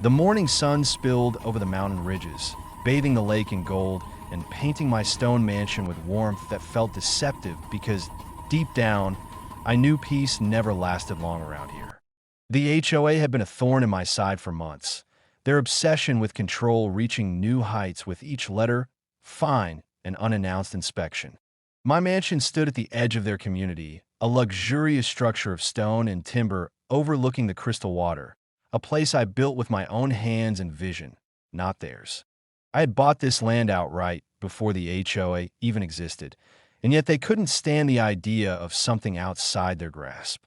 The morning sun spilled over the mountain ridges, bathing the lake in gold and painting my stone mansion with warmth that felt deceptive because, deep down, I knew peace never lasted long around here. The HOA had been a thorn in my side for months, their obsession with control reaching new heights with each letter, fine, and unannounced inspection. My mansion stood at the edge of their community, a luxurious structure of stone and timber overlooking the crystal water, a place I built with my own hands and vision, not theirs. I had bought this land outright before the HOA even existed, and yet they couldn't stand the idea of something outside their grasp.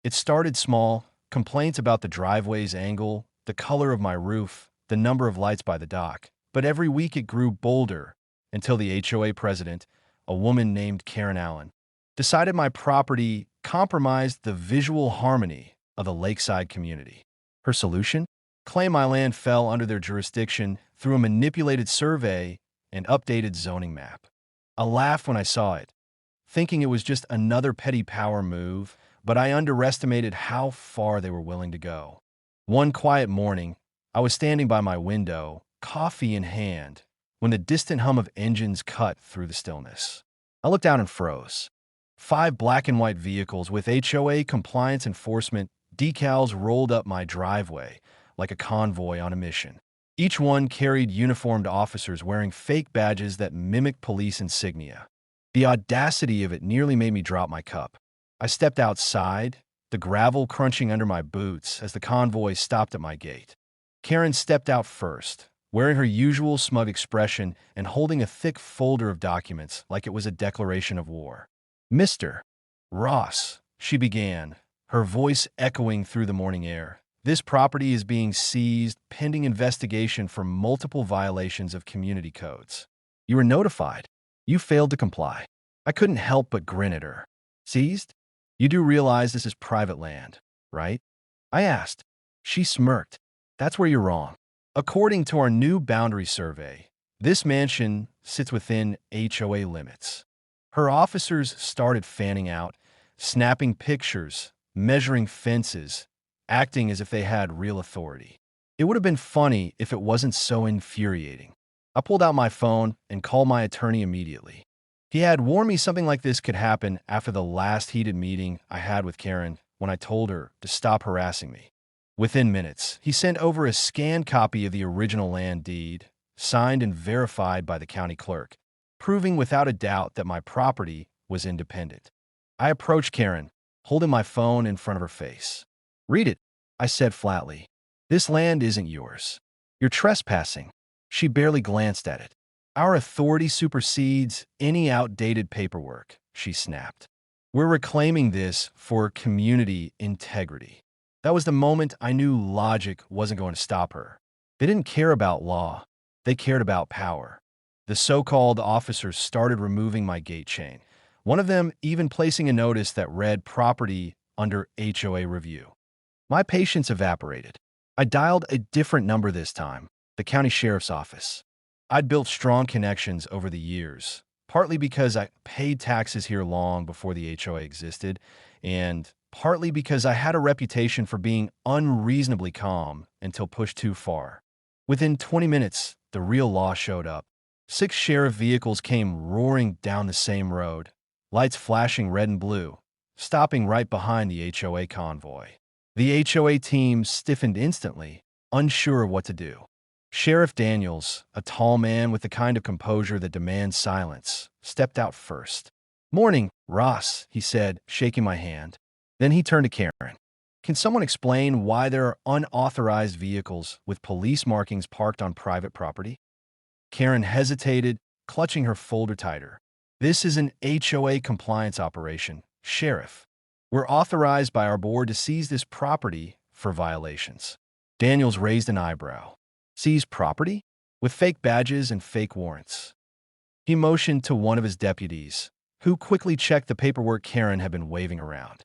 It started small, complaints about the driveway's angle, the color of my roof, the number of lights by the dock, but every week it grew bolder until the HOA president, a woman named Karen Allen, decided my property compromised the visual harmony of the lakeside community. Her solution? Claim my land fell under their jurisdiction through a manipulated survey and updated zoning map. I laughed when I saw it, thinking it was just another petty power move, but I underestimated how far they were willing to go. One quiet morning, I was standing by my window, coffee in hand, when the distant hum of engines cut through the stillness. I looked out and froze. 5 black and white vehicles with HOA compliance enforcement decals rolled up my driveway like a convoy on a mission. Each one carried uniformed officers wearing fake badges that mimicked police insignia. The audacity of it nearly made me drop my cup. I stepped outside, the gravel crunching under my boots as the convoy stopped at my gate. Karen stepped out first, wearing her usual smug expression and holding a thick folder of documents like it was a declaration of war. "Mr. Ross," she began, her voice echoing through the morning air, "this property is being seized pending investigation for multiple violations of community codes. You were notified. You failed to comply." I couldn't help but grin at her. "Seized? You do realize this is private land, right?" I asked. She smirked. "That's where you're wrong. According to our new boundary survey, this mansion sits within HOA limits." Her officers started fanning out, snapping pictures, measuring fences, acting as if they had real authority. It would have been funny if it wasn't so infuriating. I pulled out my phone and called my attorney immediately. He had warned me something like this could happen after the last heated meeting I had with Karen when I told her to stop harassing me. Within minutes, he sent over a scanned copy of the original land deed, signed and verified by the county clerk, proving without a doubt that my property was independent. I approached Karen, holding my phone in front of her face. "Read it," I said flatly. "This land isn't yours. You're trespassing." She barely glanced at it. "Our authority supersedes any outdated paperwork," she snapped. "We're reclaiming this for community integrity." That was the moment I knew logic wasn't going to stop her. They didn't care about law. They cared about power. The so-called officers started removing my gate chain, one of them even placing a notice that read property under HOA review. My patience evaporated. I dialed a different number this time, the county sheriff's office. I'd built strong connections over the years, partly because I paid taxes here long before the HOA existed, and partly because I had a reputation for being unreasonably calm until pushed too far. Within 20 minutes, the real law showed up. 6 sheriff vehicles came roaring down the same road, lights flashing red and blue, stopping right behind the HOA convoy. The HOA team stiffened instantly, unsure of what to do. Sheriff Daniels, a tall man with the kind of composure that demands silence, stepped out first. "Morning, Ross," he said, shaking my hand. Then he turned to Karen. "Can someone explain why there are unauthorized vehicles with police markings parked on private property?" Karen hesitated, clutching her folder tighter. "This is an HOA compliance operation, Sheriff. We're authorized by our board to seize this property for violations." Daniels raised an eyebrow. "Seize property? With fake badges and fake warrants?" He motioned to one of his deputies, who quickly checked the paperwork Karen had been waving around.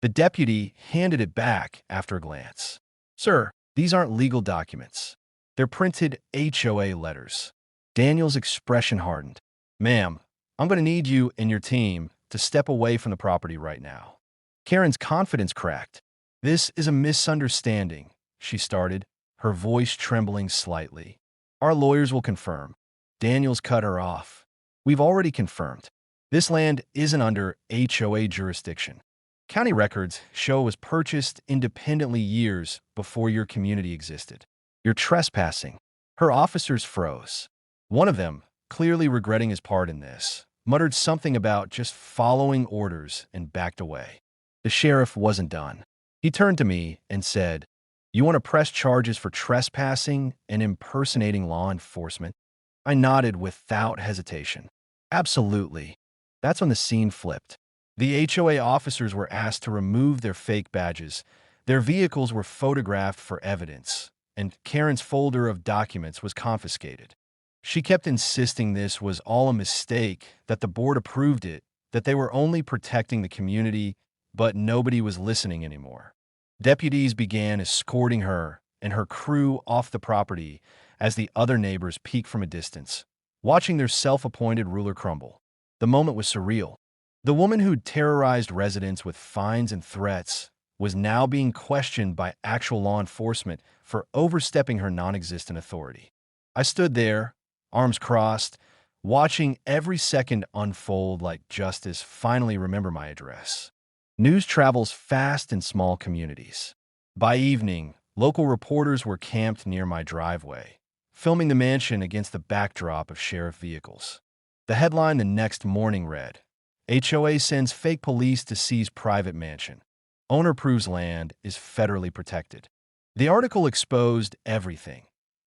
The deputy handed it back after a glance. "Sir, these aren't legal documents. They're printed HOA letters." Daniel's expression hardened. "Ma'am, I'm going to need you and your team to step away from the property right now." Karen's confidence cracked. "This is a misunderstanding," she started, her voice trembling slightly. Our lawyers will confirm. Daniels cut her off. We've already confirmed. This land isn't under HOA jurisdiction. County records show it was purchased independently years before your community existed. You're trespassing. Her officers froze. One of them, clearly regretting his part in this, muttered something about just following orders and backed away. The sheriff wasn't done. He turned to me and said, "You want to press charges for trespassing and impersonating law enforcement?" I nodded without hesitation. Absolutely. That's when the scene flipped. The HOA officers were asked to remove their fake badges. Their vehicles were photographed for evidence, and Karen's folder of documents was confiscated. She kept insisting this was all a mistake, that the board approved it, that they were only protecting the community, but nobody was listening anymore. Deputies began escorting her and her crew off the property as the other neighbors peeked from a distance, watching their self-appointed ruler crumble. The moment was surreal. The woman who'd terrorized residents with fines and threats was now being questioned by actual law enforcement for overstepping her non-existent authority. I stood there, arms crossed, watching every second unfold like justice finally remember my address. News travels fast in small communities. By evening, local reporters were camped near my driveway, filming the mansion against the backdrop of sheriff vehicles. The headline the next morning read, "HOA sends fake police to seize private mansion. Owner proves land is federally protected." The article exposed everything.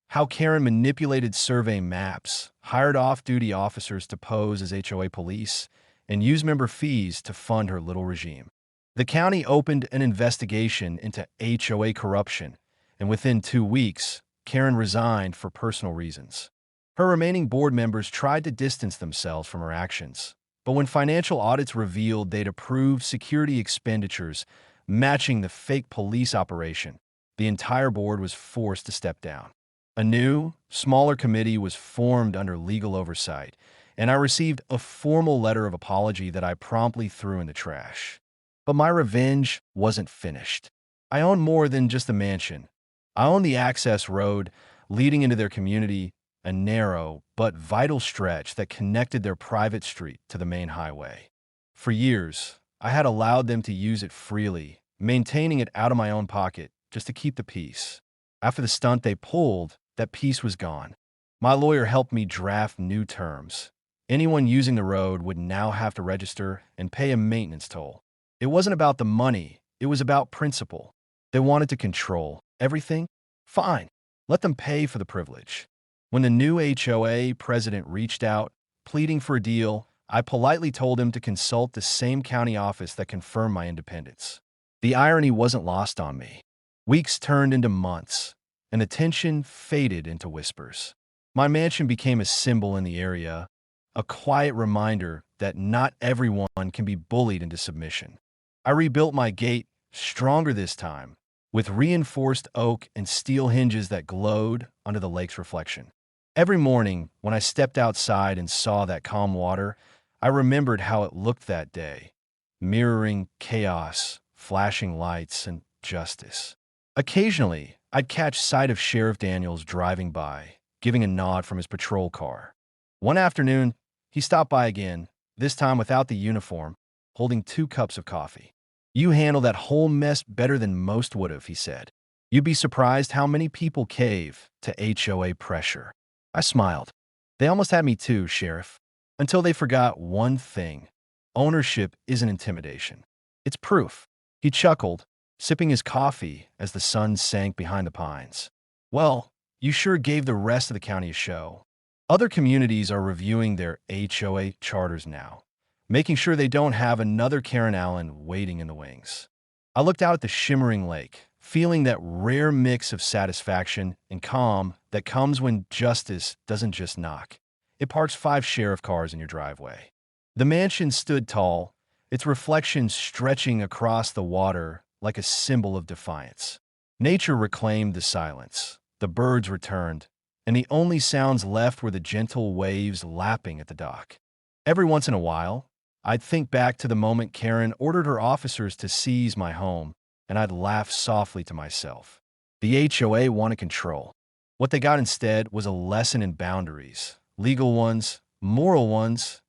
How Karen manipulated survey maps, hired off-duty officers to pose as HOA police, and used member fees to fund her little regime. The county opened an investigation into HOA corruption, and within 2 weeks, Karen resigned for personal reasons. Her remaining board members tried to distance themselves from her actions, but when financial audits revealed they'd approved security expenditures matching the fake police operation, the entire board was forced to step down. A new, smaller committee was formed under legal oversight, and I received a formal letter of apology that I promptly threw in the trash. But my revenge wasn't finished. I owned more than just a mansion. I owned the access road leading into their community, a narrow but vital stretch that connected their private street to the main highway. For years, I had allowed them to use it freely, maintaining it out of my own pocket just to keep the peace. After the stunt they pulled, that peace was gone. My lawyer helped me draft new terms. Anyone using the road would now have to register and pay a maintenance toll. It wasn't about the money, it was about principle. They wanted to control everything? Fine, let them pay for the privilege. When the new HOA president reached out, pleading for a deal, I politely told him to consult the same county office that confirmed my independence. The irony wasn't lost on me. Weeks turned into months, and the tension faded into whispers. My mansion became a symbol in the area, a quiet reminder that not everyone can be bullied into submission. I rebuilt my gate, stronger this time, with reinforced oak and steel hinges that glowed under the lake's reflection. Every morning, when I stepped outside and saw that calm water, I remembered how it looked that day, mirroring chaos, flashing lights, and justice. Occasionally, I'd catch sight of Sheriff Daniels driving by, giving a nod from his patrol car. One afternoon, he stopped by again, this time without the uniform, holding 2 cups of coffee. "You handle that whole mess better than most would have," he said. "You'd be surprised how many people cave to HOA pressure." I smiled. They almost had me too, Sheriff, until they forgot one thing. Ownership isn't intimidation. It's proof. He chuckled, sipping his coffee as the sun sank behind the pines. "Well, you sure gave the rest of the county a show." Other communities are reviewing their HOA charters now, making sure they don't have another Karen Allen waiting in the wings. I looked out at the shimmering lake, feeling that rare mix of satisfaction and calm that comes when justice doesn't just knock. It parks 5 sheriff cars in your driveway. The mansion stood tall, its reflection stretching across the water like a symbol of defiance. Nature reclaimed the silence. The birds returned, and the only sounds left were the gentle waves lapping at the dock. Every once in a while, I'd think back to the moment Karen ordered her officers to seize my home, and I'd laugh softly to myself. The HOA wanted control. What they got instead was a lesson in boundaries, legal ones, moral ones,